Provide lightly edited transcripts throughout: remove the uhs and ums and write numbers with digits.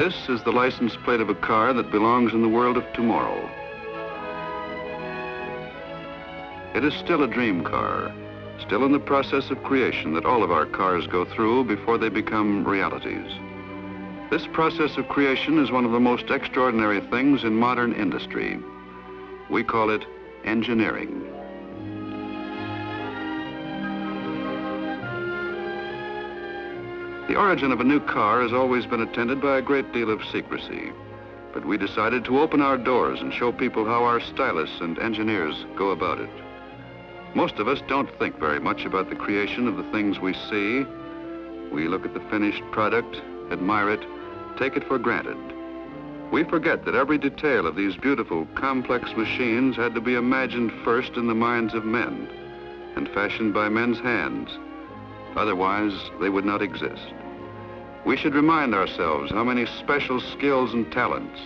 This is the license plate of a car that belongs in the world of tomorrow. It is still a dream car, still in the process of creation that all of our cars go through before they become realities. This process of creation is one of the most extraordinary things in modern industry. We call it engineering. The origin of a new car has always been attended by a great deal of secrecy, but we decided to open our doors and show people how our stylists and engineers go about it. Most of us don't think very much about the creation of the things we see. We look at the finished product, admire it, take it for granted. We forget that every detail of these beautiful, complex machines had to be imagined first in the minds of men and fashioned by men's hands. Otherwise, they would not exist. We should remind ourselves how many special skills and talents,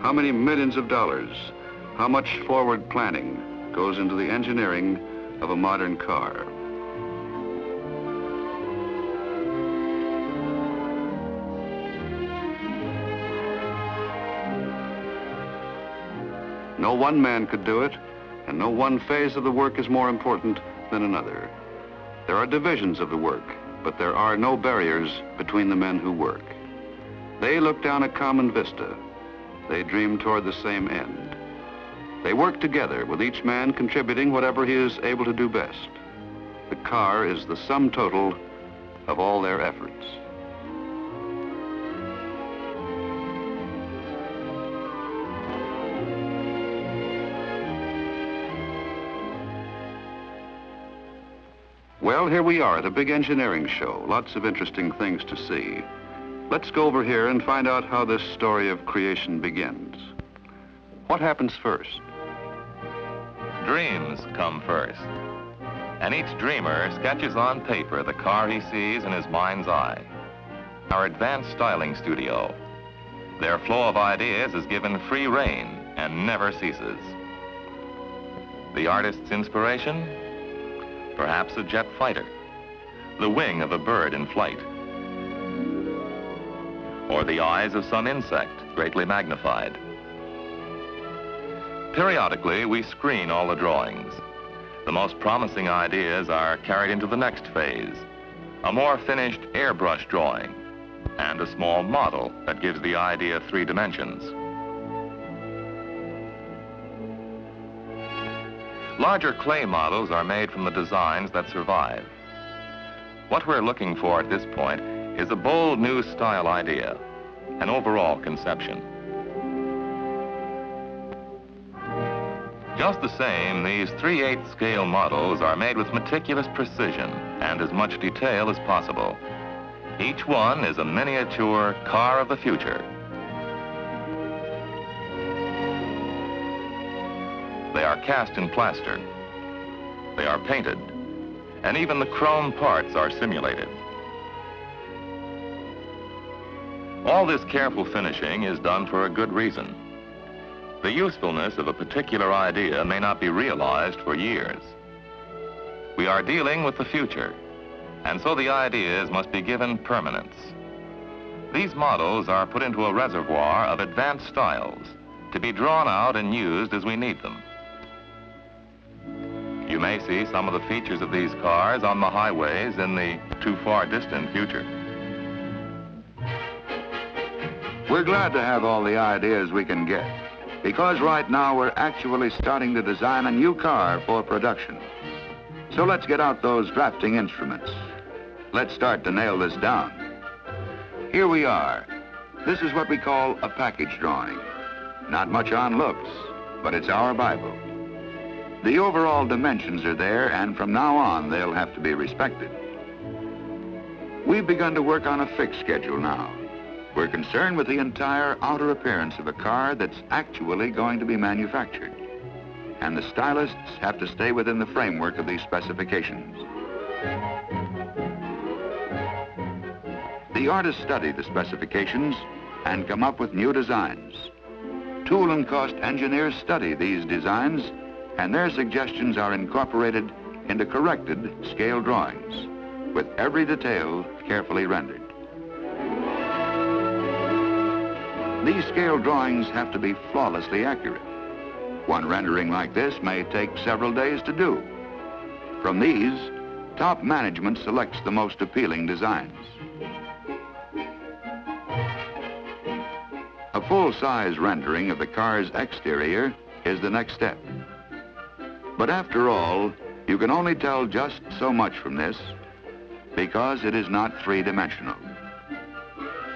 how many millions of dollars, how much forward planning goes into the engineering of a modern car. No one man could do it, and no one phase of the work is more important than another. There are divisions of the work, but there are no barriers between the men who work. They look down a common vista. They dream toward the same end. They work together, with each man contributing whatever he is able to do best. The car is the sum total of all their efforts. Well, here we are at a big engineering show. Lots of interesting things to see. Let's go over here and find out how this story of creation begins. What happens first? Dreams come first. And each dreamer sketches on paper the car he sees in his mind's eye. Our advanced styling studio. Their flow of ideas is given free rein and never ceases. The artist's inspiration? Perhaps a jet fighter, the wing of a bird in flight, or the eyes of some insect greatly magnified. Periodically, we screen all the drawings. The most promising ideas are carried into the next phase, a more finished airbrush drawing, and a small model that gives the idea 3 dimensions. Larger clay models are made from the designs that survive. What we're looking for at this point is a bold new style idea, an overall conception. Just the same, these 3/8 scale models are made with meticulous precision and as much detail as possible. Each one is a miniature car of the future. They are cast in plaster. They are painted. And even the chrome parts are simulated. All this careful finishing is done for a good reason. The usefulness of a particular idea may not be realized for years. We are dealing with the future, and so the ideas must be given permanence. These models are put into a reservoir of advanced styles to be drawn out and used as we need them. You may see some of the features of these cars on the highways in the too far distant future. We're glad to have all the ideas we can get, because right now we're actually starting to design a new car for production. So let's get out those drafting instruments. Let's start to nail this down. Here we are. This is what we call a package drawing. Not much on looks, but it's our Bible. The overall dimensions are there, and from now on, they'll have to be respected. We've begun to work on a fixed schedule now. We're concerned with the entire outer appearance of a car that's actually going to be manufactured. And the stylists have to stay within the framework of these specifications. The artists study the specifications and come up with new designs. Tool and cost engineers study these designs, and their suggestions are incorporated into corrected scale drawings, with every detail carefully rendered. These scale drawings have to be flawlessly accurate. One rendering like this may take several days to do. From these, top management selects the most appealing designs. A full-size rendering of the car's exterior is the next step. But after all, you can only tell just so much from this because it is not three-dimensional.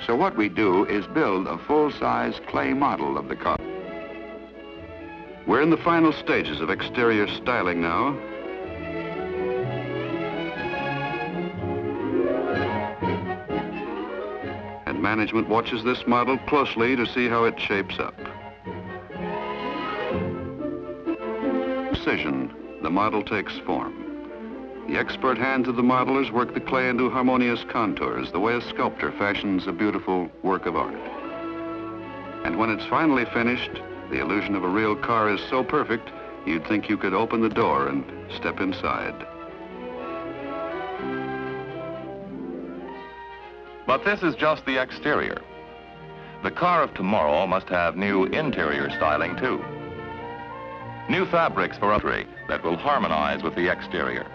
So what we do is build a full-size clay model of the car. We're in the final stages of exterior styling now. And management watches this model closely to see how it shapes up. Precision, the model takes form. The expert hands of the modelers work the clay into harmonious contours, the way a sculptor fashions a beautiful work of art. And when it's finally finished, the illusion of a real car is so perfect, you'd think you could open the door and step inside. But this is just the exterior. The car of tomorrow must have new interior styling too. New fabrics for upholstery that will harmonize with the exterior.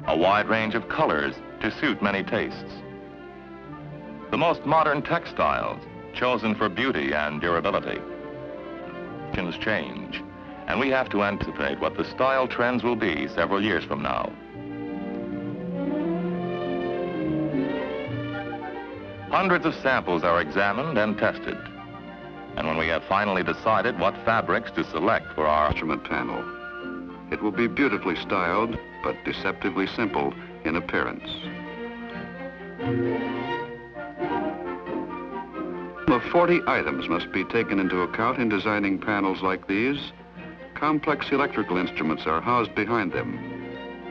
A wide range of colors to suit many tastes. The most modern textiles chosen for beauty and durability. Things change, and we have to anticipate what the style trends will be several years from now. Hundreds of samples are examined and tested. And when we have finally decided what fabrics to select for our instrument panel, it will be beautifully styled, but deceptively simple in appearance. Of 40 items must be taken into account in designing panels like these. Complex electrical instruments are housed behind them,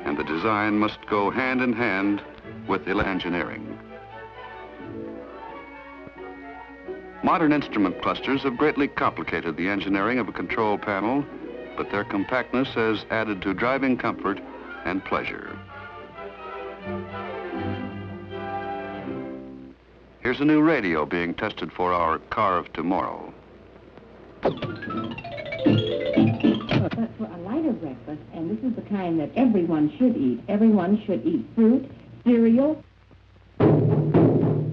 and the design must go hand in hand with engineering. Modern instrument clusters have greatly complicated the engineering of a control panel, but their compactness has added to driving comfort and pleasure. Here's a new radio being tested for our car of tomorrow. But for a lighter breakfast, and this is the kind that everyone should eat. Everyone should eat fruit, cereal.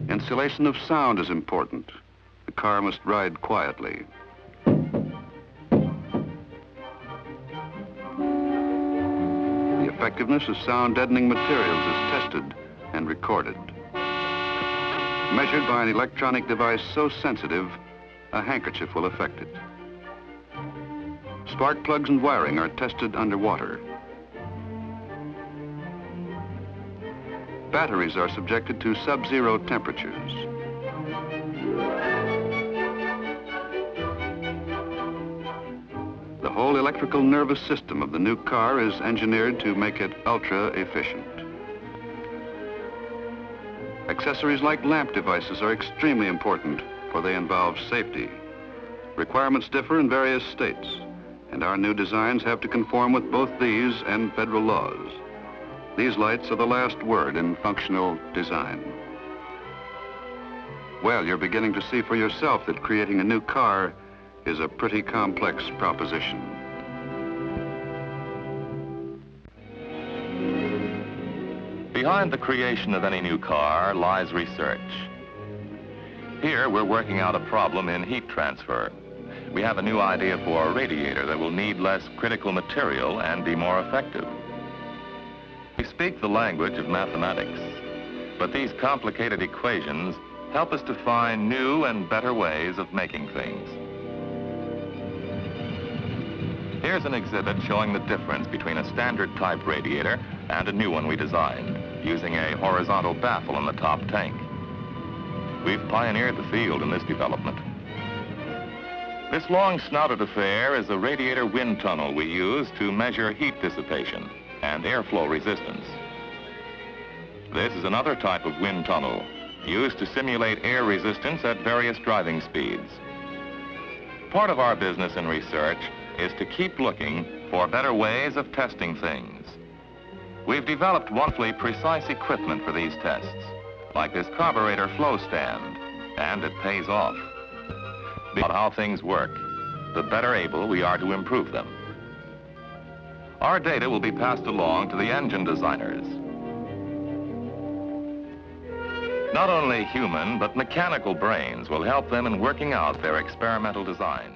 Insulation of sound is important. The car must ride quietly. The effectiveness of sound deadening materials is tested and recorded. Measured by an electronic device so sensitive, a handkerchief will affect it. Spark plugs and wiring are tested underwater. Batteries are subjected to sub-zero temperatures. The whole electrical nervous system of the new car is engineered to make it ultra-efficient. Accessories like lamp devices are extremely important, for they involve safety. Requirements differ in various states, and our new designs have to conform with both these and federal laws. These lights are the last word in functional design. Well, you're beginning to see for yourself that creating a new car is a pretty complex proposition. Behind the creation of any new car lies research. Here, we're working out a problem in heat transfer. We have a new idea for a radiator that will need less critical material and be more effective. We speak the language of mathematics, but these complicated equations help us to find new and better ways of making things. Here's an exhibit showing the difference between a standard type radiator and a new one we designed, using a horizontal baffle in the top tank. We've pioneered the field in this development. This long snouted affair is a radiator wind tunnel we use to measure heat dissipation and airflow resistance. This is another type of wind tunnel used to simulate air resistance at various driving speeds. Part of our business and research is to keep looking for better ways of testing things. We've developed wonderfully precise equipment for these tests, like this carburetor flow stand, And it pays off. About how things work, the better able we are to improve them. Our data will be passed along to the engine designers. Not only human, but mechanical brains will help them in working out their experimental designs.